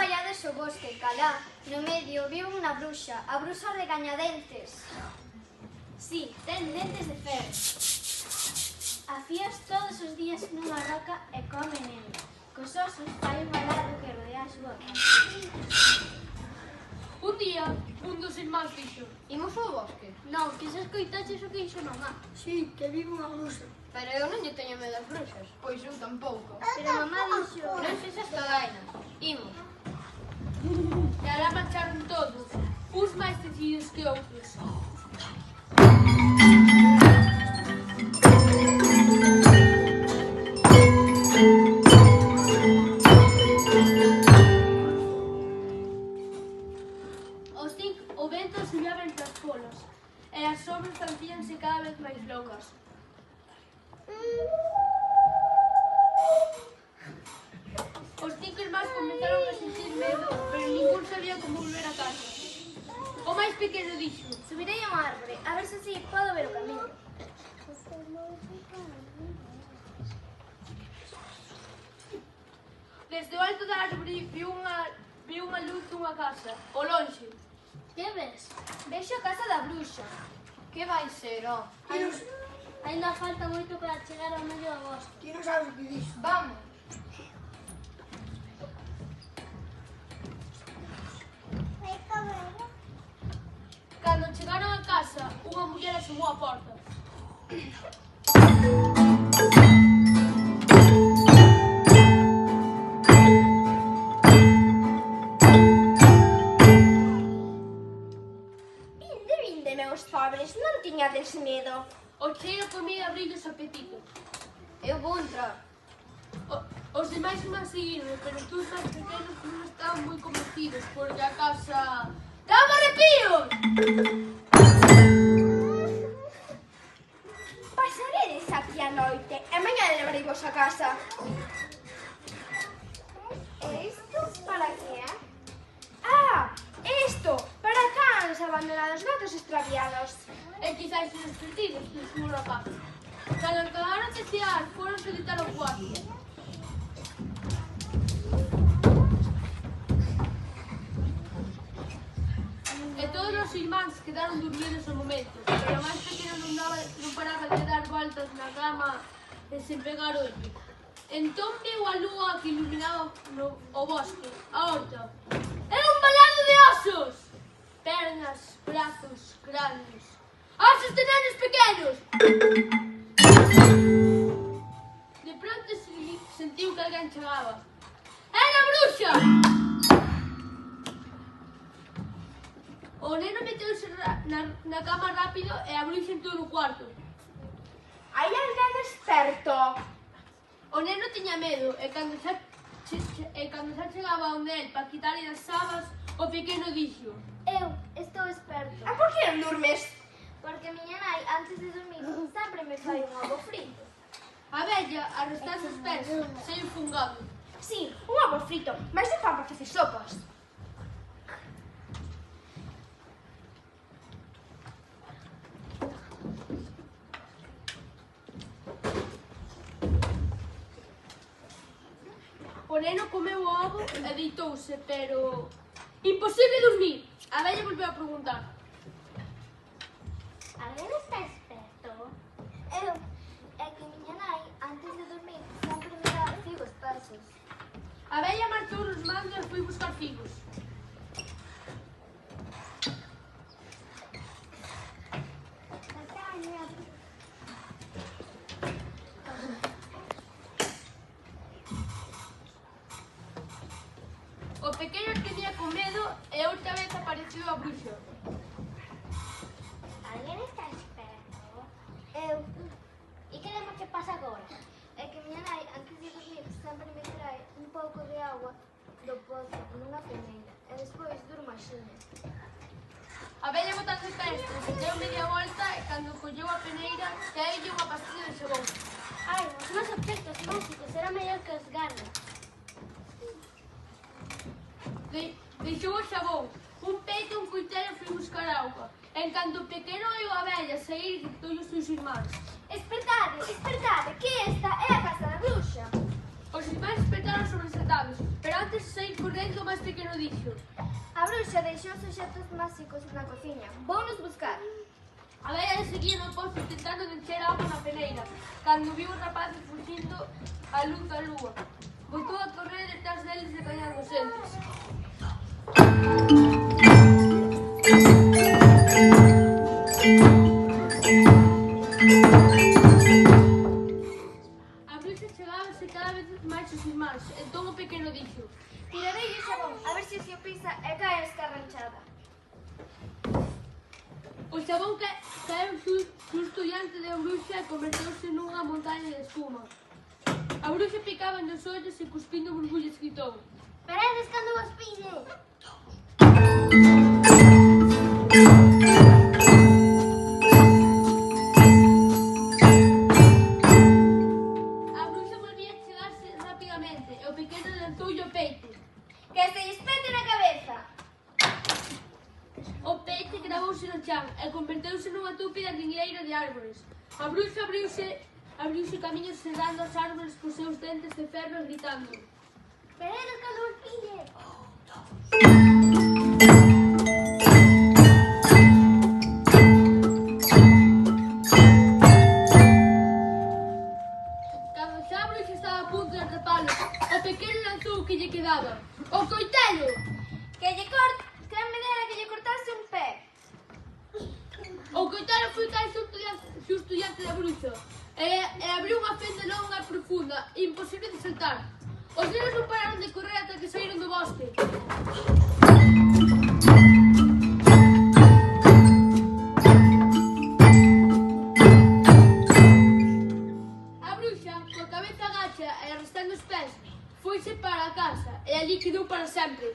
vallades o bosque, calá, no medio vive unha bruxa, a bruxa regañadentes. Sí, ten dentes de ferro. Afías todos os días nunha roca e come nela. Cos osos fai un alado que rodea a súa casa. Un día, un dos irmáns dixo: imos ao bosque. Non, que se escoitaches o que dixo mamá. Sí, que vive unha bruxa. Pero eu non lle teño medo das bruxas. Pois eu tampouco. Pero mamá dixo... Non sexas cagainas. Imos. E alá marcharon todos, uns máis decididos que outros. O vento subía entre as polas e as sombras parecíanse cada vez máis locas. Os 5 irmáns comenzaron a sentir medo, pero ningún sabía como volver a casa. O máis pequeno dixo: Subirei a unha árbore, a ver se así podo ver o camiño. desde o alto da árbore viu unha luz dunha casa, ao lonxe. Que ves? Vexo a casa da bruxa. Que vai ser, ó? Ainda falta moito para chegar ao medio do bosque. Ti non sabes o que dixo. Vamos. Cando chegaron a casa, unha muller asomou a porta. Vinde, meus pobres, non tiñades medo. O cheiro a comida abriu os apetito. Eu vou entrar. Os demais irmáns seguiron, pero os dous máis pequenos non estaban moi convencidos, porque a casa... Dame arrepíos! Pasaredes aquí a noite e mañá levarei vos a casa. Isto para que é? Ah, isto para cans abandonados, gatos extraviados. E quizáis os perdidos, dixo o rapaz. Cando acabaron de cear, foron a deitar ao cuarto. E todos os irmáns quedaron dormidos no momento, pero o máis pequeno non paraba de dar voltas na cama e sen pegar ollo. Entón viu a lúa que iluminaba o bosque, a horta. Era un balado de osos! Pernas, brazos, cráneos. Osos de nenos pequenos! De pronto sentiu que alguén chegaba. Era a bruxa! O neno meteuse na cama rápido e a bruxa entrou no cuarto. Hai alguén experto. O neno tiña medo e cando xa chegaba onde el para quitarlle as sabas, o pequeno dixo: Eu estou experto. A por que non durmes? Porque miña nai, antes de dormir, sempre me fai un ovo frito. A vella, arrastrase os pés, sei fungado. Sí, un ovo frito, máis de pan para facer sopas. O neno comeu o ovo e deitouse, pero... Imposible dormir! A vella volveu a preguntar: Alguén está experto? Eu. É que miña nai, antes de dormir, sempre me dá figos pesos. A vella marchou nos mandos e foi buscar figos. O pequeno tenía con medo e outra vez apareceu a bruxa. Alguén está experto? Eu. E que demo que pasa agora? É que miña nai, antes de dormir, sempre me trae un pouco de agua do pozo nunha peneira e despois durmo axiña. A vella botando de pestes, deu media volta e cando colleu a peneira, caeulle unha pastilla de xabón. Ai, os meus objetos máxicos eran mellor que os ganos. Deixou o xabón, un peito e un cuitelo e foi buscar auga. En canto o pequeno oiu a vella sair, gritou os seus irmáns. Espertade, espertade, que esta é a casa da bruxa. Os irmáns despertaron sobresaltados, pero antes de sair correndo o máis pequeno dixo: A bruxa deixou os obxectos máxicos na cociña. Vounos buscar. A vella seguía no pozo intentando de encher auga na peneira, cando viu os rapaces fuxindo a luz da lúa. Botou a correr detrás deles decañando os entes. A bruxa chegábase cada vez máis os irmáns, entón o pequeno dixo: Tirarei o xabón, a ver se o pisa e cae escarranchada. O xabón caeu xusto diante da bruxa e converteuse nunha montaña de espuma. A bruxa picaba nos ollos e cuspindo burbullas gritou: Paredes cando vos pide. A bruxa volvía a chegarse rapidamente e o pequeno lanzoulle o peite. Que se lles pete na cabeza. O peite gravouse no chan e converteuse nunha túpida ringleira de árbores. A bruxa abriuse camiños sedando as árbores cos seus dentes de ferro e gritando: Paredes cando vos pide. Cando xa a bruxa estaba a punto de atrapalo, o pequeno lanzou o que lle quedaba: o coitelo! Que me dera que lle cortase un pé. O coitelo foi caer xusto diante da bruxa e abriu unha fenda longa e profunda, imposible de saltar. Os nenos non pararon de correr ata que saíron do bosque. A bruxa, coa cabeza agacha e arrastando os pés, foise para a casa e allí quedou para sempre.